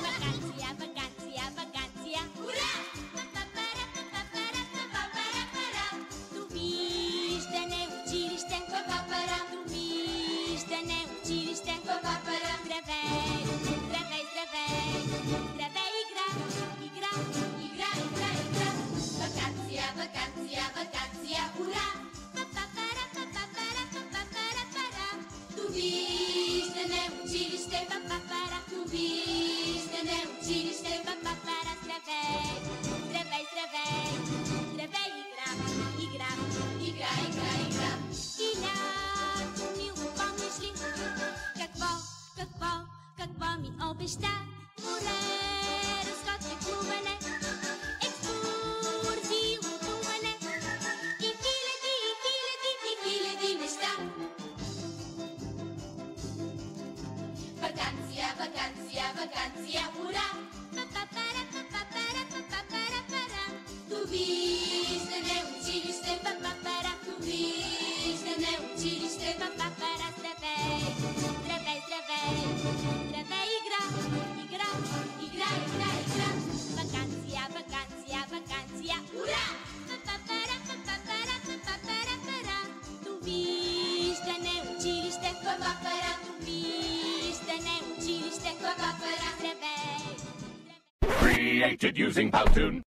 Vakancia, vakancia, vakancia. Ура! Довиждане училище. Довиждане училище. Здравей, здравей, здравей. Здравей, игра, игра, игра, игра, игра. Вакансия, вакансия, вакансия. Ура! Довиждане училище. Довиждане училище. Здравей, здравей, здравей. Здравей, игра, игра, игра, игра, игра. И лято, мило, помниш ли? Какво ми обеща? Море, разходка, плуване, екскурзии, лутуване и хиляди неща. Вакансия, вакансия, вакансия, ура! Довиждане училище, довиждане училище, здравей, здравей, здравей, здравей, игра, игра, игра, игра, игра. Вакансия, вакансия, вакансия, ура! Довиждане училище, довиждане училище, здравей. Created using Powtoon.